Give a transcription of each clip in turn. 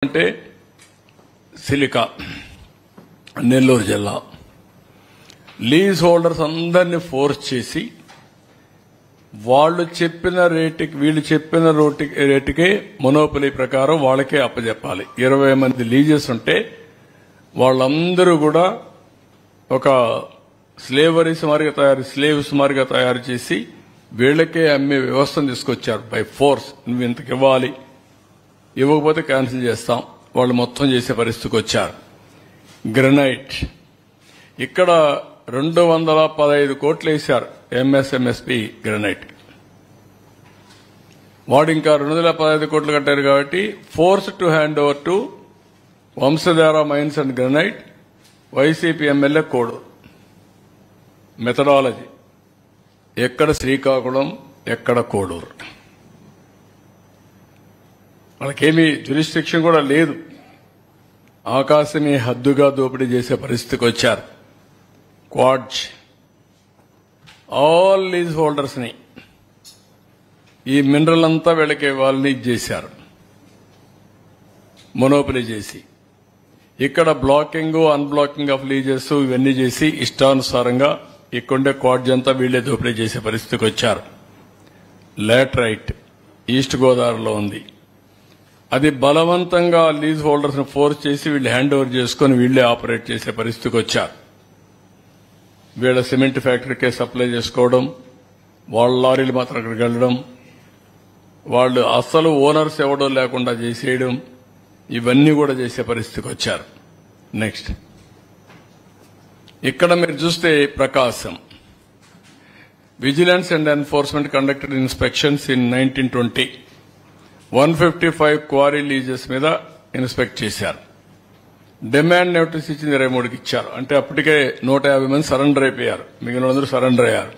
అంటే సిలికా నెల్లూరు జిల్లా lease holders అందరినీ ఫోర్స్ చేసి వాళ్ళు చెప్పిన రేటుకి వీళ్ళు చెప్పిన రేటుకే మొనోపలి ప్రకారం వాళ్ళకే అప్పచెప్పాలి. 20 మంది లీజెస్ ఉంటే వాళ్ళందరూ కూడా ఒక స్లేవ్స్ మారిగా తయారు చేసి వీళ్ళకే అమ్మే వ్యవస్థను తీసుకొచ్చారు. బై ఫోర్స్ నువ్వు ఇంతకు ఇవ్వాలి, ఇవ్వకపోతే క్యాన్సిల్ చేస్తాం, వాళ్ళు మొత్తం చేసే పరిస్థితికి వచ్చారు. గ్రనైట్ ఇక్కడ 215 కోట్లు వేశారు ఎంఎస్ఎంఎస్పి గ్రనైట్. వాడు ఇంకా 215 కోట్లు కట్టారు కాబట్టి force to hand over to Vamsadhara mines and granite YCP MLA Koduru. Methodology ఎక్కడ శ్రీకాకుళం ఎక్కడ కోడూరు, వాళ్ళకేమీ జ్యూరిస్డిక్షన్ కూడా లేదు. ఆకాశమే హద్దుగా దోపిడీ చేసే పరిస్థితికి వచ్చారు. క్వాడ్జ్ ఆల్ లీజ్ హోల్డర్స్ ని ఈ మినరల్ అంతా వీళ్ళకి వాళ్ళని చేశారు, మొనోపలి చేసి. ఇక్కడ బ్లాకింగ్ అన్బ్లాకింగ్ ఆఫ్ లీజెస్ ఇవన్నీ చేసి ఇష్టానుసారంగా ఇక్కడుండే క్వాడ్జ్ అంతా వీళ్లే దోపిడీ చేసే పరిస్థితికి వచ్చారు. లాటరైట్ ఈస్ట్ గోదావరిలో ఉంది. అది బలవంతంగా లీజ్ హోల్డర్స్ ను ఫోర్స్ చేసి వీళ్ళు హ్యాండ్ ఓవర్ చేసుకుని వీళ్లే ఆపరేట్ చేసే పరిస్థితికి వచ్చారు. వీళ్ళ సిమెంట్ ఫ్యాక్టరీకే సప్లై చేసుకోవడం, వాళ్ళ లారీలు మాత్రం అక్కడికి వెళ్లడం, వాళ్ళు అసలు ఓనర్స్ ఎవడో లేకుండా చేసేయడం, ఇవన్నీ కూడా చేసే పరిస్థితికి వచ్చారు. నెక్స్ట్ ఇక్కడ మీరు చూస్తే Prakasam vigilance and enforcement conducted inspections in 1920 155 quarry leases మీద ఇన్స్పెక్ట్ చేశారు. డిమాండ్ నోటీస్ ఇచ్చింది 23కి ఇచ్చారు. అంటే అప్పటికే 150 మంది సరెండర్ అయిపోయారు, మిగిలిన అందరూ సరెండర్ అయ్యారు.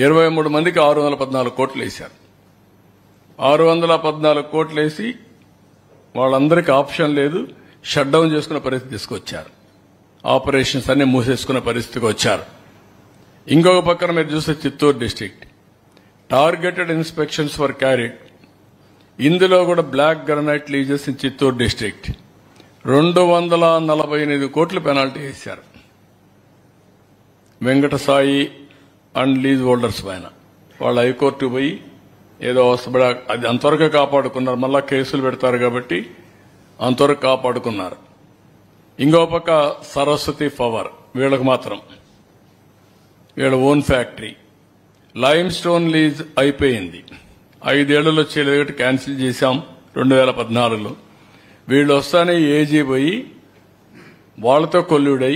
23 మందికి 614 కోట్లు వేశారు. 614 కోట్లు వేసి వాళ్ళందరికీ ఆప్షన్ లేదు, షట్ డౌన్ చేసుకునే పరిస్థితి తీసుకొచ్చారు. ఆపరేషన్స్ అన్ని మూసేసుకునే పరిస్థితికి వచ్చారు. ఇంకొక పక్కన మీరు చూస్తే Chittoor district targeted inspections for carried. ఇందులో కూడా black granite leases in Chittoor district 248 కోట్లు పెనాల్టీ వేశారు వెంకటసాయి అండ్ లీజ్ హోల్డర్స్ పైన. వాళ్ళు హైకోర్టు పోయి ఏదో అది అంతవరకు కాపాడుకున్నారు, మళ్ళా కేసులు పెడతారు కాబట్టి అంతవరకు కాపాడుకున్నారు. ఇంకో పక్క సరస్వతి పవర్, వీళ్ళకి మాత్రం వీళ్ళ own factory lime stone lease అయిపోయింది, 5 ఏళ్లలో చేయలేదు, క్యాన్సిల్ చేశాం 2014లో. వీళ్ళు వస్తానే ఏజీ పోయి వాళ్లతో కొల్లుడై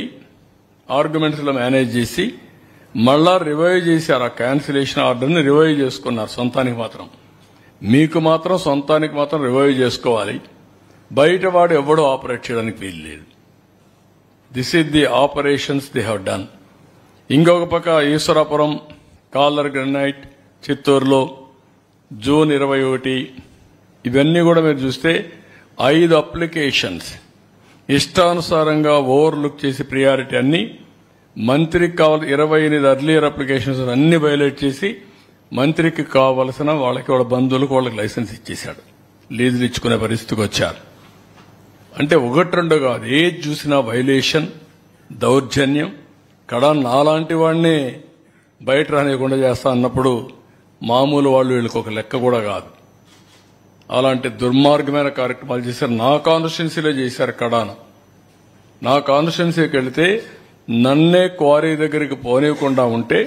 ఆర్గ్యుమెంట్స్ లో మేనేజ్ చేసి మళ్లా రివైవ్ చేశారు. ఆ క్యాన్సిలేషన్ ఆర్డర్ని రివైవ్ చేసుకున్నారు సొంతానికి మాత్రం. మీకు మాత్రం సొంతానికి మాత్రం రివైవ్ చేసుకోవాలి, బయట వాడు ఎవడో ఆపరేట్ చేయడానికి వీలు లేదు. This is the operations they have done. ఇంకొక పక్క ఈశ్వరాపురం కాలర్ గ్రనైట్ చిత్తూరులో జూన్ 21, ఇవన్నీ కూడా మీరు చూస్తే 5 అప్లికేషన్స్ ఇష్టానుసారంగా ఓవర్లుక్ చేసి ప్రియారిటీ అన్ని మంత్రికి కావాలి. 28 అర్లియర్ అప్లికేషన్స్ అన్ని వైలేట్ చేసి మంత్రికి కావలసిన వాళ్ళకి వాళ్ళ బంధువులకు వాళ్ళకి లైసెన్స్ ఇచ్చేశాడు, లీజులు ఇచ్చుకునే పరిస్థితికి వచ్చారు. అంటే 1-2 కాదు, ఏది చూసినా వైలేషన్, దౌర్జన్యం. కడా నాలాంటి వాడిని బయట రానియకుండా చేస్తా అన్నప్పుడు మామూలు వాళ్ళు వీళ్ళకి ఒక లెక్క కూడా కాదు. అలాంటి దుర్మార్గమైన కార్యక్రమాలు చేశారు. నా కాన్స్టిట్యున్సీలో చేశారు కడాను. నా కాన్స్టిట్యున్సీకి వెళితే నన్నే క్వారీ దగ్గరికి పోనీయకుండా ఉంటే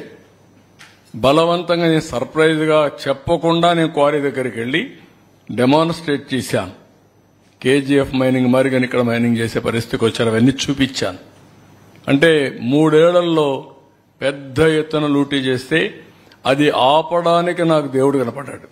బలవంతంగా నేను సర్ప్రైజ్ గా చెప్పకుండా నేను క్వారీ దగ్గరికి వెళ్లి డెమాన్స్ట్రేట్ చేశాను. కేజీఎఫ్ మైనింగ్ మారిగాని ఇక్కడ మైనింగ్ చేసే పరిస్థితికి వచ్చారు, అవన్నీ చూపించాను. అంటే 3 ఏళ్లలో పెద్ద ఎత్తున లూటీ చేస్తే అది ఆపడానికి నాకు దేవుడు కనపడ్డాడు.